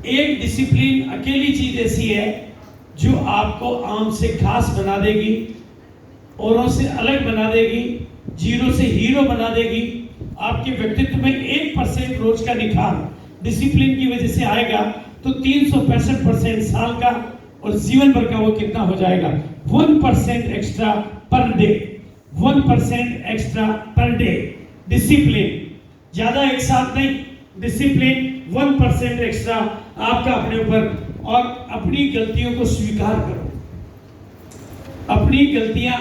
एक डिसिप्लिन अकेली चीज ऐसी है जो आपको आम से खास बना देगी, औरों से अलग बना देगी, जीरो से हीरो बना देगी। आपके व्यक्तित्व में 1% रोज का निखार डिसिप्लिन की वजह से आएगा तो 365% साल का और जीवन भर का वो कितना हो जाएगा? 1% extra per day, 1% extra per day. Discipline ज्यादा एक साथ नहीं, डिसिप्लिन 1% एक्स्ट्रा आपका अपने ऊपर। और अपनी गलतियों को स्वीकार करो। अपनी गलतियां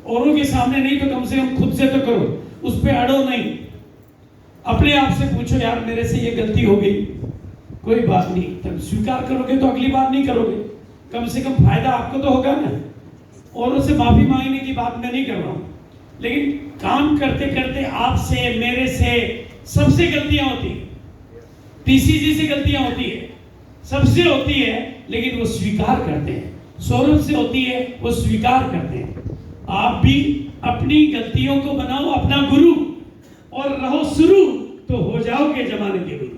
औरों के सामने नहीं तो कम से कम खुद से तो करो, उस पर अड़ो नहीं। अपने आप से पूछो, यार मेरे से ये गलती हो गई, कोई बात नहीं। तब स्वीकार करोगे तो अगली बार नहीं करोगे, कम से कम फायदा आपको तो होगा ना। औरों से माफी मांगने की बात मैं नहीं कर रहा हूं, लेकिन काम करते करते आपसे, मेरे से, सबसे गलतियां होती है। पीसीजी से गलतियां होती है, सबसे होती है, लेकिन वो स्वीकार करते हैं। सौरभ से होती है, वो स्वीकार करते हैं। आप भी अपनी गलतियों को बनाओ अपना गुरु और रहो शुरू, तो हो जाओगे जमाने के गुरु।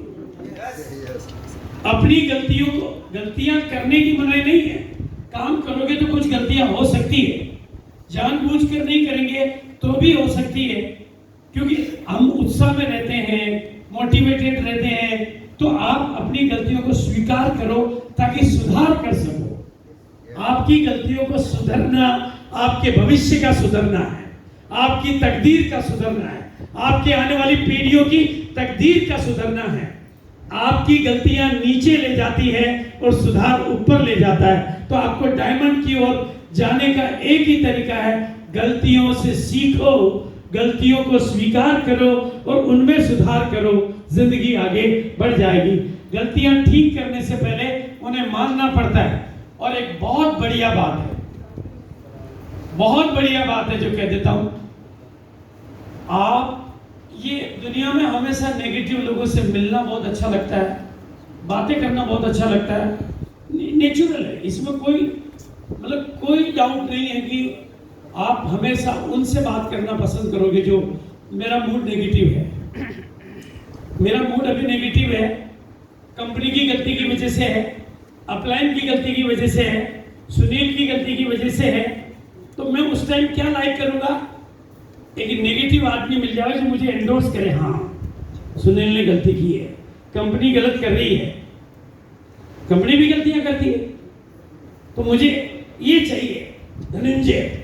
अपनी गलतियों को, गलतियां करने की मनाही नहीं है, काम करोगे तो कुछ गलतियां हो सकती है, जानबूझकर नहीं करेंगे तो भी हो सकती है, क्योंकि हम उत्साह में रहते हैं, मोटिवेटेड रहते हैं। तो आप अपनी गलतियों को स्वीकार करो ताकि सुधार कर सको। आपकी गलतियों को सुधरना आपके भविष्य का सुधरना है, आपकी तकदीर का सुधरना है, आपके आने वाली पीढ़ियों की तकदीर का सुधरना है। आपकी गलतियां नीचे ले जाती है और सुधार ऊपर ले जाता है। तो आपको डायमंड की ओर जाने का एक ही तरीका है, गलतियों से सीखो, गलतियों को स्वीकार करो और उनमें सुधार करो, जिंदगी आगे बढ़ जाएगी। गलतियां ठीक करने से पहले उन्हें मानना पड़ता है। और एक बहुत बढ़िया बात है, बहुत बढ़िया बात है जो कह देता हूं, आप ये दुनिया में हमेशा नेगेटिव लोगों से मिलना बहुत अच्छा लगता है, बातें करना बहुत अच्छा लगता है, नेचुरल है, इसमें कोई मतलब कोई डाउट नहीं है कि आप हमेशा उनसे बात करना पसंद करोगे जो मेरा मूड नेगेटिव है। मेरा मूड अभी नेगेटिव है, कंपनी की गलती की वजह से है, अपलाइन की गलती की वजह से है, सुनील की गलती की वजह से है। तो मैं उस टाइम क्या लाइक करूंगा? एक नेगेटिव आदमी मिल जाए जो मुझे एंडोर्स करे, हाँ सुनील ने गलती की है, कंपनी गलत कर रही है, कंपनी भी गलतियां करती है, तो मुझे ये चाहिए धनंजय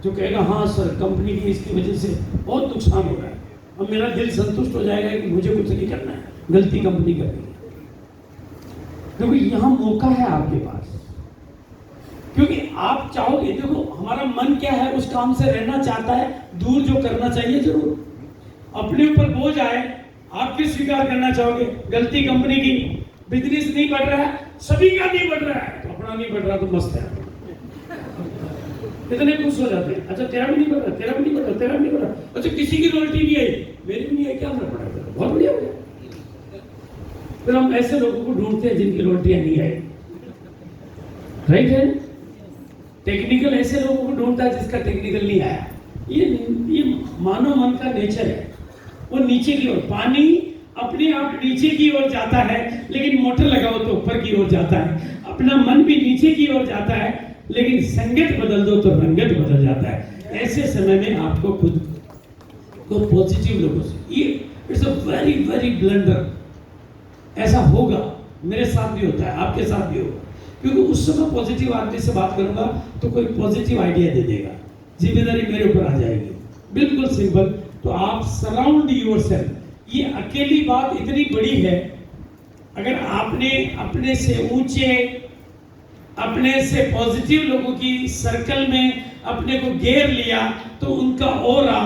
जो कहेगा हाँ सर कंपनी की इसकी वजह से बहुत नुकसान हो रहा है, अब मेरा दिल संतुष्ट हो जाएगा कि मुझे कुछ नहीं करना है, गलती कंपनी कर रही है। क्योंकि यहाँ मौका है आपके पास, क्योंकि आप चाहोगे, देखो हमारा मन क्या है, उस काम से रहना चाहता है, दूर जो करना चाहिए जरूर। अपने ऊपर बोझ आए, आप किस स्वीकार करना चाहोगे? गलती कंपनी की, बिजनेस नहीं बढ़ रहा है, सभी का नहीं बढ़ रहा है, तो अपना नहीं बढ़ रहा तो मस्त है, कितने खुश हो जाते हैं। अच्छा तेरा भी नहीं बढ़ रहा, तेरा भी नहीं बढ़ रहा, तेरा भी नहीं बढ़ रहा, अच्छा किसी की रॉयल्टी नहीं आई, मेरी भी नहीं आई, क्या फर्क पड़ा, बहुत बढ़िया हो गया। फिर हम ऐसे लोगों को ढूंढते हैं जिनकी रॉयल्टियां नहीं आई, राइट है। टेक्निकल ऐसे लोगों को ढूंढता है जिसका टेक्निकल नहीं आया। ये मानव मन का नेचर है, वो नीचे की ओर, पानी अपने आप नीचे की ओर जाता है, लेकिन मोटर लगाओ तो ऊपर की ओर जाता है। अपना मन भी नीचे की ओर जाता है, लेकिन संगत बदल दो तो रंगत बदल जाता है। ऐसे समय में आपको खुद को पॉजिटिव लोगों से, ये it's a very very blunder, ऐसा होगा, मेरे साथ भी होता है, आपके साथ भी होगा, क्योंकि उस समय पॉजिटिव आदमी से बात करूंगा तो कोई पॉजिटिव आइडिया दे देगा, जिम्मेदारी मेरे ऊपर आ जाएगी, बिल्कुल सिंपल। तो आप सराउंड योरसेल्फ, ये अकेली बात इतनी बड़ी है, अगर आपने अपने से ऊंचे, अपने से पॉजिटिव लोगों की सर्कल में अपने को घेर लिया तो उनका ऑरा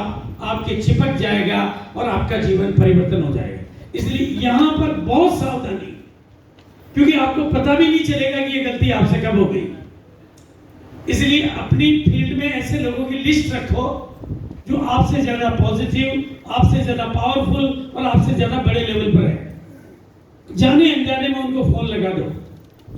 आपके चिपक जाएगा और आपका जीवन परिवर्तन हो जाएगा। इसलिए यहां पर बहुत सावधानी, क्योंकि आपको पता भी नहीं चलेगा कि ये गलती आपसे कब हो गई। इसलिए अपनी फील्ड में ऐसे लोगों की लिस्ट रखो जो आपसे ज्यादा पॉजिटिव, आपसे ज्यादा पावरफुल और आपसे ज्यादा बड़े लेवल पर है। जाने अनजाने में उनको फोन लगा दो।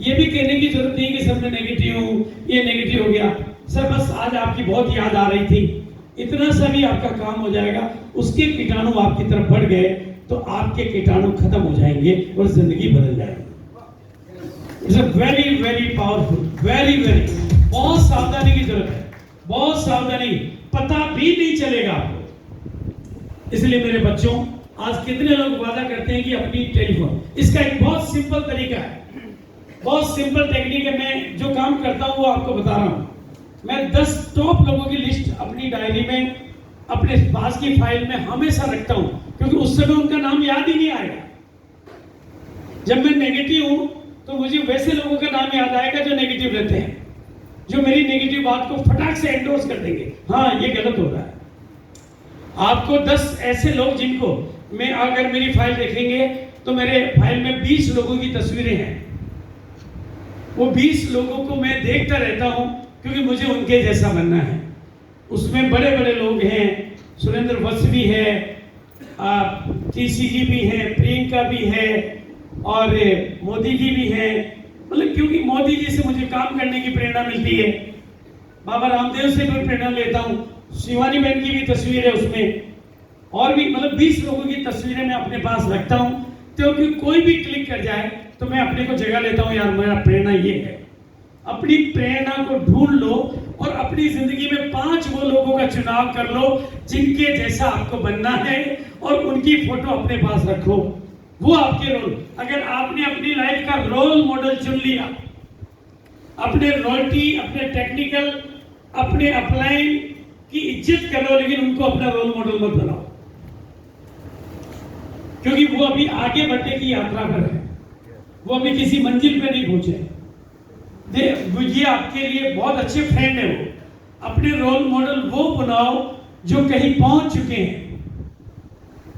ये भी कहने की जरूरत नहीं कि सर मैं नेगेटिव हूं, ये नेगेटिव हो गया, सर बस आज आपकी बहुत याद आ रही थी, इतना सा भी आपका काम हो जाएगा। उसके कीटाणु आपकी तरफ बढ़ गए तो आपके कीटाणु खत्म हो जाएंगे और जिंदगी बदल जाएगी। It's a very very powerful, very very, बहुत सावधानी की जरूरत है, बहुत सावधानी, पता भी नहीं चलेगा आपको। इसलिए मेरे बच्चों, आज कितने लोग वादा करते हैं कि अपनी टेलीफोन, इसका एक बहुत सिंपल तरीका है, बहुत सिंपल टेक्निक है। मैं जो काम करता हूं वो आपको बता रहा हूं। मैं 10 टॉप लोगों की लिस्ट अपनी डायरी में, अपने पास की फाइल में हमेशा रखता हूं, क्योंकि उस समय उनका नाम याद ही नहीं आएगा। जब मैं नेगेटिव हूं तो मुझे वैसे लोगों का नाम याद आएगा जो नेगेटिव रहते हैं, जो मेरी नेगेटिव बात को फटाक से एंडोर्स कर देंगे, हाँ ये गलत हो रहा है। आपको 10 ऐसे लोग जिनको मैं, अगर मेरी फाइल देखेंगे तो मेरे फाइल में 20 लोगों की तस्वीरें हैं। वो 20 लोगों को मैं देखता रहता हूं, क्योंकि मुझे उनके जैसा बनना है। उसमें बड़े बड़े लोग हैं, सुरेंद्र वत्स भी है, TCG भी है, प्रियंका भी है, और मोदी जी भी है। मतलब क्योंकि मोदी जी से मुझे काम करने की प्रेरणा मिलती है, बाबा रामदेव से भी प्रेरणा लेता हूँ, शिवानी बहन की भी तस्वीर है उसमें, और भी मतलब 20 लोगों की तस्वीरें मैं अपने पास रखता हूँ, क्योंकि कोई भी क्लिक कर जाए तो मैं अपने को जगह लेता हूँ, यार मेरा प्रेरणा ये है। अपनी प्रेरणा को ढूंढ लो और अपनी जिंदगी में 5 वो लोगों का चुनाव कर लो जिनके जैसा आपको बनना है, और उनकी फोटो अपने पास रखो। वो आपके रोल, अगर आपने अपनी लाइफ का रोल मॉडल चुन लिया, अपने रॉयल्टी, अपने टेक्निकल, अपने अपलाइन की इज्जत करो, लेकिन उनको अपना रोल मॉडल मत बनाओ, क्योंकि वो अभी आगे बढ़ने की यात्रा पर है, वो अभी किसी मंजिल पे नहीं पहुंचे। ये आपके लिए बहुत अच्छे फ्रेंड है। वो अपने रोल मॉडल वो बनाओ जो कहीं पहुंच चुके हैं,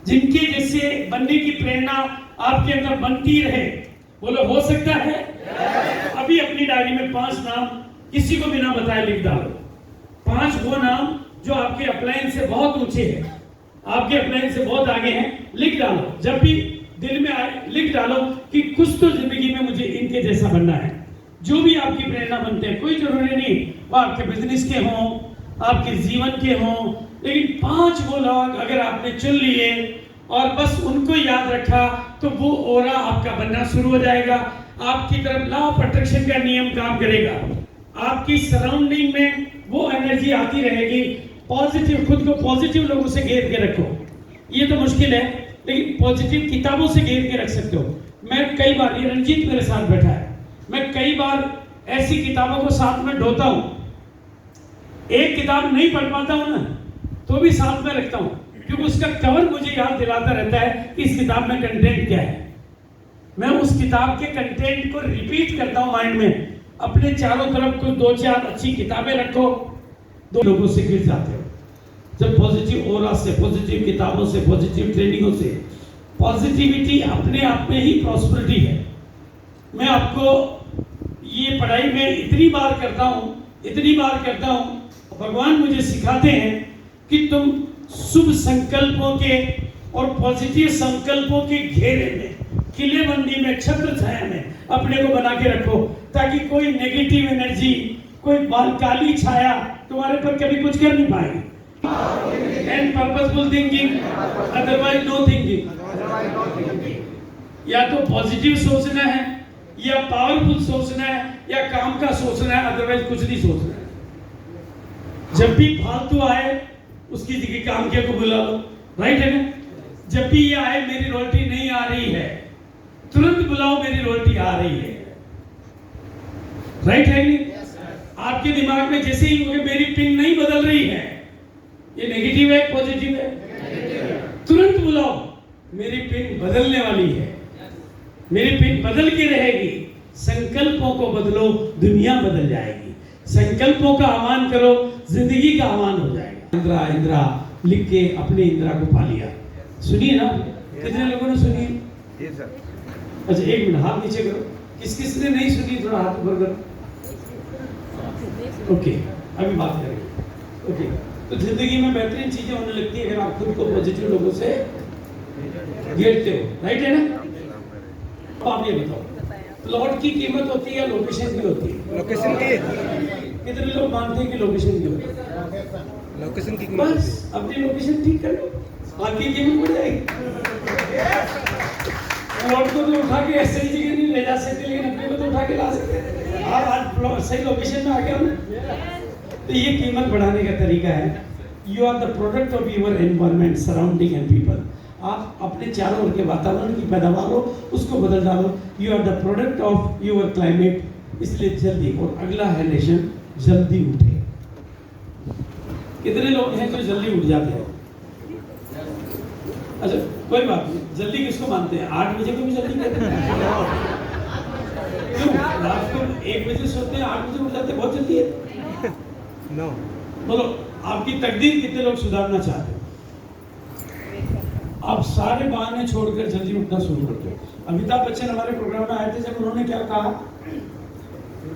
जिनके जैसे बनने की प्रेरणा आपके अंदर बनती रहे। बोलो हो सकता है? अभी अपनी डायरी में 5 नाम किसी को बिना बताए लिख डालो। 5 वो नाम जो आपके अपलाइन से बहुत ऊंचे हैं, आपके अपलाइन से बहुत आगे हैं, लिख डालो। जब भी दिल में आए लिख डालो कि कुछ तो जिंदगी में मुझे इनके जैसा बनना है। जो भी आपकी प्रेरणा बनते हैं, कोई जरूरी नहीं वो आपके बिजनेस के हों, आपके जीवन के हों, लेकिन 5 वो लोग अगर आपने चुन लिए और बस उनको याद रखा तो वो ओरा आपका बनना शुरू हो जाएगा। आपकी तरफ लॉ ऑफ अट्रैक्शन का नियम काम करेगा। आपकी सराउंडिंग में वो एनर्जी आती रहेगी। पॉजिटिव, खुद को पॉजिटिव लोगों से घेर के रखो। ये तो मुश्किल है, लेकिन पॉजिटिव किताबों से घेर के रख सकते हो। मैं कई बार, ये रंजीत मेरे साथ बैठा है, मैं कई बार ऐसी किताबों को साथ में ढोता हूं। एक किताब नहीं पढ़ पाता हूं ना, तो भी साथ में रखता हूं, क्योंकि उसका कवर मुझे याद दिलाता रहता है कि इस किताब में कंटेंट क्या है। मैं उस किताब के कंटेंट को रिपीट करता हूं माइंड में। अपने चारों तरफ कुछ 2-4 अच्छी किताबें रखो, 2 लोगों से गिर जाते हो। जब पॉजिटिव ओरा से, पॉजिटिव किताबों से, पॉजिटिव ट्रेनिंगों से, पॉजिटिविटी अपने आप में ही प्रॉस्पेरिटी है। मैं आपको ये पढ़ाई में इतनी बार करता हूं, भगवान मुझे सिखाते हैं कि तुम शुभ संकल्पों के और पॉजिटिव संकल्पों के घेरे में, किलेबंदी में, छत्र छाया में अपने को बना के रखो, ताकि कोई नेगेटिव एनर्जी, कोई काली छाया तुम्हारे पर कभी कुछ कर नहीं पाएगी। And purposeful thinking, otherwise no thinking. या तो पॉजिटिव सोचना है, या पावरफुल सोचना है, या काम का सोचना है, अदरवाइज कुछ नहीं सोचना है। जब भी फालतू आए उसकी जगह काम के को बुला लो, राइट है ना? जब भी ये आए मेरी रोटी नहीं आ रही है, तुरंत बुलाओ मेरी रोटी आ रही है, राइट है नहीं? आपके दिमाग में जैसे ही मेरी पिन नहीं बदल रही है, ये नेगेटिव है पॉजिटिव है? तुरंत बुलाओ मेरी पिन बदलने वाली है, मेरी पिन बदल के रहेगी। संकल्पों को बदलो, दुनिया बदल जाएगी। संकल्पों का आह्वान करो, जिंदगी का आह्वान हो जाएगा। इंद्रा इंद्रा लिख के अपने इंद्रा को पा लिया। सुनिए ना, कितने लोगों ने सुनी? अच्छा 1 मिनट, हाथ नीचे करो। किस किस ने नहीं सुनी, थोड़ा हाथ ऊपर करो। ओके, अभी बात करेंगे। ओके, तो जिंदगी में बेहतरीन चीजें होने लगती है अगर आप खुद को पॉजिटिव लोगों से घेरते हो, राइट है ना? आप ये बताओ, प्लॉट की कीमत होती है या लोकेशन की होती है? लोकेशन की। कितने लोग मानते हैं कि लोकेशन की होती है? लोकेशन की बस अपनी लोकेशन ठीक कर लो, आपकी कीमत बढ़ जाएगी। प्लॉट को तो उठा के ऐसी जगह नहीं ले जा सकते लेकिन अपने को तो उठा के ला सकते। आप आज सही लोकेशन में आ गए हो। तो ये कीमत बढ़ाने का तरीका है। You are the product of your environment, surrounding and people. आप अपने चारों ओर के वातावरण की पैदावार हो उसको बदल डालो। You are the product of your climate. इसलिए जल्दी, और अगला है लेशन, जल्दी उठे। कितने लोग हैं जो जल्दी उठ जाते हैं? अच्छा कोई बात नहीं, जल्दी किसको मानते हैं? 8 बजे को भी जल्दी कहते हैं। क्यों? रात को 1 बजे सोते हैं, 8 बजे उठ जाते हैं, बहुत जल्दी है। नो बोलो आपकी तकदीर कितने लोग सुधारना चाहते हैं? आप सारे बहाने छोड़कर जल्दी उठना शुरू करते हो। अमिताभ बच्चन हमारे प्रोग्राम में आए थे, जब उन्होंने क्या कहा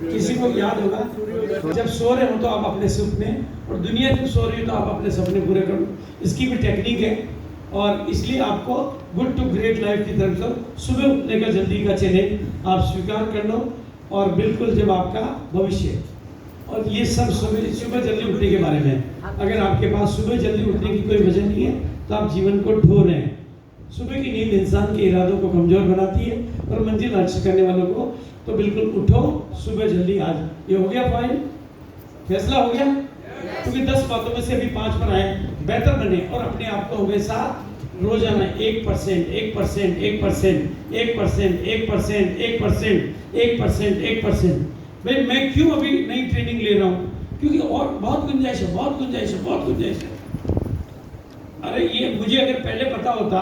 किसी को याद होगा? जब सो रहे हो तो आप अपने सपने, और दुनिया जब सो रही हो तो आप अपने सपने पूरे करो। इसकी भी टेक्निक है, और इसलिए आपको गुड टू ग्रेट लाइफ की तरफ से सुबह उठने का जल्दी का चैलेंज आप स्वीकार कर लो। और बिल्कुल जब आपका भविष्य, और ये सब सुबह जल्दी उठने के बारे में है। अगर आपके पास सुबह जल्दी उठने की कोई वजह नहीं है तो आप जीवन को ढो रहे हैं। सुबह की नींद इंसान के इरादों को कमजोर बनाती है और मंजिल हासिल करने वालों को। तो बिल्कुल उठो सुबह जल्दी। आज ये हो गया फाइल, फैसला हो गया, क्योंकि 10 बातों में से अभी 5 पर आए। बेहतर बने और अपने आप को हमेशा रोजाना 1%, 1%, 1%, 1%, 1%, 1%, 1%। भाई मैं क्यों अभी नई ट्रेनिंग ले रहा हूँ? क्योंकि और बहुत गुंजाइश है, बहुत गुंजाइश है, बहुत गुंजाइश है। अरे ये मुझे अगर पहले पता होता,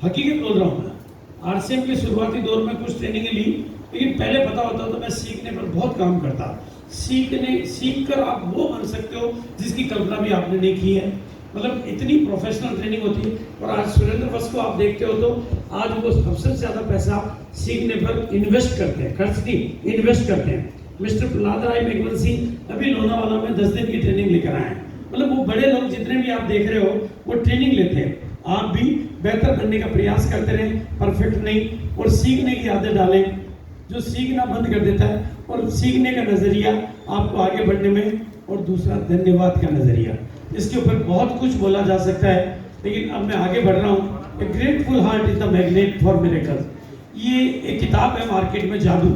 हकीकत बोल रहा हूँ मैं, आरसीएम के शुरुआती दौर में कुछ ट्रेनिंग ली, लेकिन पहले पता होता तो मैं सीखने पर बहुत काम करता। सीख कर आप वो बन सकते हो जिसकी कल्पना भी आपने नहीं की है। मतलब इतनी प्रोफेशनल ट्रेनिंग होती है। और आज सुरेंद्र बस को आप देखते हो तो आज वो सबसे ज्यादा पैसा सीखने पर इन्वेस्ट करते हैं, खर्च नहीं इन्वेस्ट करते हैं। मिस्टर प्रहलाद राय मेघवन सिंह अभी लोनावाला में 10 दिन की ट्रेनिंग लेकर आए हैं। मतलब वो बड़े लोग जितने भी आप देख रहे हो वो ट्रेनिंग लेते हैं। आप भी बेहतर बनने का प्रयास करते रहें, परफेक्ट नहीं, और सीखने की आदत डालें। जो सीखना बंद कर देता है, और सीखने का नजरिया आपको आगे बढ़ने में, और दूसरा धन्यवाद का नजरिया। इसके ऊपर बहुत कुछ बोला जा सकता है, लेकिन अब मैं आगे बढ़ रहा हूँ। A grateful heart is the magnet for miracles. ये एक किताब है मार्केट में, जादू।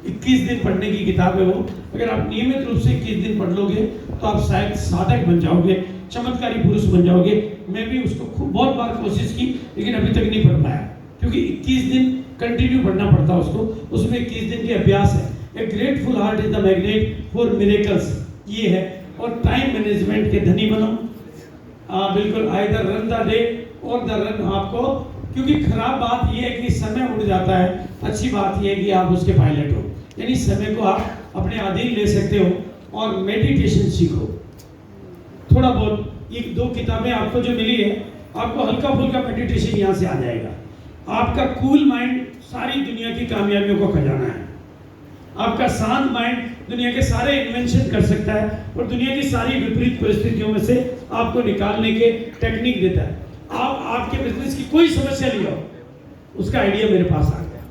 21 दिन पढ़ने की किताब है वो। अगर आप नियमित रूप से 21 दिन पढ़ लोगे तो आप शायद साधक बन जाओगे, चमत्कारी पुरुष बन जाओगे। मैं भी उसको खूब बहुत बार कोशिश की, लेकिन अभी तक नहीं पढ़ पाया, क्योंकि 21 दिन कंटिन्यू पढ़ना पड़ता उसको। उसमें 21 दिन की अभ्यास है। A grateful heart is the magnet for miracles, ये है। और टाइम मैनेजमेंट के धनी बनो। बिल्कुल, आइदर रन द डे और द रन आपको, क्योंकि खराब बात यह है कि समय उड़ जाता है, अच्छी बात यह है कि आप उसके पायलट हो, यानी समय को आप अपने अधीन ले सकते हो। और मेडिटेशन सीखो थोड़ा बहुत। ये 2 किताबें आपको जो मिली है, आपको हल्का फुल्का मेडिटेशन यहाँ से आ जाएगा। आपका कूल माइंड सारी दुनिया की कामयाबियों को खजाना है। आपका शांत माइंड दुनिया के सारे इन्वेंशन कर सकता है, और दुनिया की सारी विपरीत परिस्थितियों में से आपको निकालने के टेक्निक देता है। आप आपके बिजनेस की कोई समस्या नहीं हो, उसका आइडिया मेरे पास आ गया।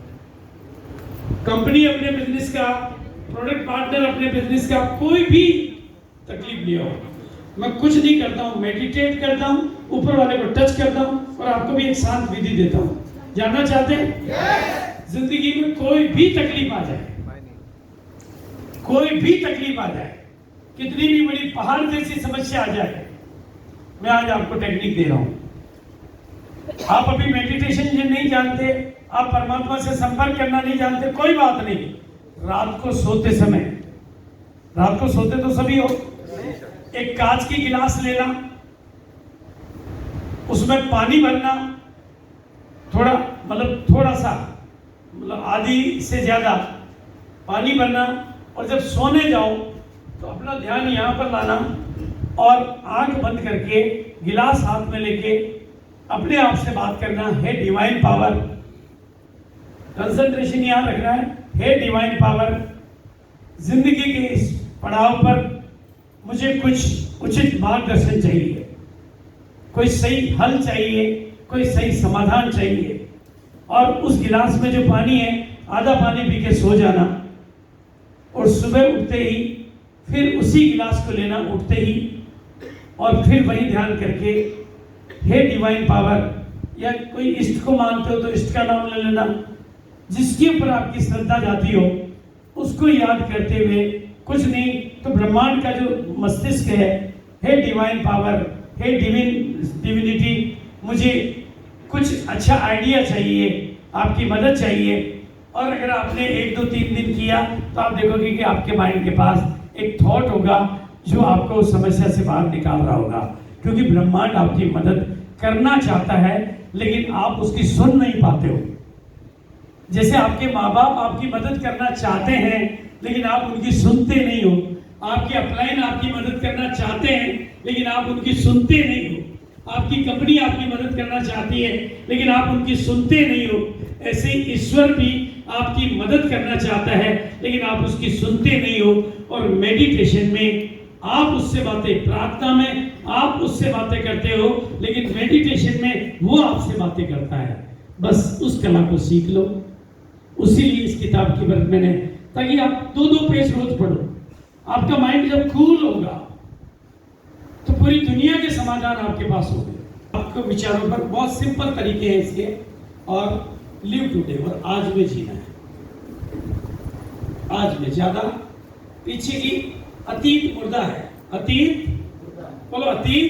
कंपनी अपने बिजनेस का, प्रोडक्ट पार्टनर अपने बिजनेस का, कोई भी तकलीफ नहीं हो। मैं कुछ नहीं करता हूँ, मेडिटेट करता हूँ, ऊपर वाले को टच करता हूँ, और आपको भी एक शांत विधि देता हूँ। जानना चाहते हैं? जिंदगी में कोई भी तकलीफ आ जाए, कोई भी तकलीफ आ जाए, कितनी भी बड़ी पहाड़ जैसी समस्या आ जाए, मैं आज आपको टेक्निक दे रहा हूं। आप अभी मेडिटेशन ये नहीं जानते, आप परमात्मा से संपर्क करना नहीं जानते, कोई बात नहीं। रात को सोते समय, रात को सोते तो सभी हो, एक कांच की गिलास लेना, उसमें पानी भरना, थोड़ा मतलब थोड़ा सा, मतलब आधी से ज्यादा पानी भरना, और जब सोने जाओ तो अपना ध्यान यहाँ पर लाना, और आंख बंद करके गिलास हाथ में लेके अपने आप से बात करना, हे डिवाइन पावर। कंसंट्रेशन यहाँ रखना है, हे डिवाइन पावर, जिंदगी के इस पड़ाव पर मुझे कुछ उचित मार्गदर्शन चाहिए, कोई सही हल चाहिए, कोई सही समाधान चाहिए। और उस गिलास में जो पानी है, आधा पानी पी के सो जाना, और सुबह उठते ही फिर उसी गिलास को लेना उठते ही, और फिर वही ध्यान करके हे डिवाइन पावर, या कोई इष्ट को मानते हो तो इष्ट का नाम ले लेना, जिसके ऊपर आपकी श्रद्धा जाती हो उसको याद करते हुए, कुछ नहीं तो ब्रह्मांड का जो मस्तिष्क है, हे डिवाइन पावर, हे डिविनिटी, मुझे कुछ अच्छा आइडिया चाहिए, आपकी मदद चाहिए। और अगर आपने 1 2 3 दिन किया तो आप देखोगे कि आपके माइंड के पास एक थॉट होगा जो आपको उस समस्या से बाहर निकाल रहा होगा, क्योंकि ब्रह्मांड आपकी मदद करना चाहता है लेकिन आप उसकी सुन नहीं पाते हो। जैसे आपके माँ बाप आपकी मदद करना चाहते हैं लेकिन आप उनकी सुनते नहीं हो, आपके अपलाइन आपकी मदद करना चाहते हैं लेकिन आप उनकी सुनते नहीं हो, आपकी कंपनी आपकी मदद करना चाहती है लेकिन आप उनकी सुनते नहीं हो, ऐसे ही ईश्वर भी आपकी मदद करना चाहता है लेकिन आप उसकी सुनते नहीं हो। और मेडिटेशन में आप उससे बातें, प्रार्थना में आप उससे बातें करते हो लेकिन मेडिटेशन में वो आपसे बातें करता है। बस उस कला को सीख लो, उसीलिए इस किताब की वर्क मैंने, ताकि आप 2 2 पेज रोज पढ़ो। आपका माइंड जब कूल होगा तो पूरी दुनिया के समाधान आपके पास होंगे। आपके विचारों पर बहुत सिंपल तरीके हैं इसके, और लिव टुडे, और आज में जीना है। आज में, ज्यादा पीछे की अतीत मुर्दा है, अतीत बोलो, अतीत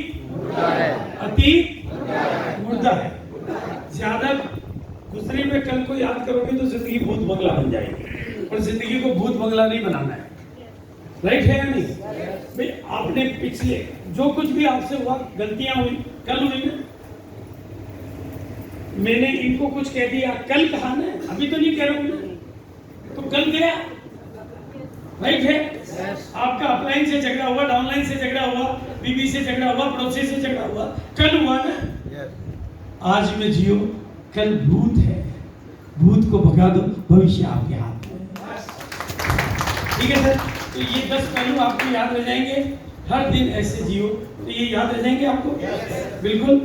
अतीत मुर्दा है। ज्यादा गुजरे में कल को याद करोगे तो जिंदगी भूत बंगला बन जाएगी, और जिंदगी को भूत बंगला नहीं बनाना है। राइट है या नहीं भाई? आपने पिछले जो कुछ भी आपसे हुआ, गलतियां हुई, कल हुई ना, मैंने इनको कुछ कह दिया, कल कहा ना, अभी तो नहीं कह रहा हूं, तो कल गया। राइट है? आपका अपलाइन से झगड़ा हुआ, डाउनलाइन से झगड़ा हुआ, बीबी से झगड़ा हुआ, पड़ोसी से झगड़ा हुआ, कल हुआ ना। आज में जियो, कल भूत है, भूत को भगा दो, भविष्य आपके हाथ में। ठीक है सर? तो ये 10 पहलू आपको याद रह जाएंगे, हर दिन ऐसे जियो तो ये याद रह जाएंगे आपको। बिल्कुल।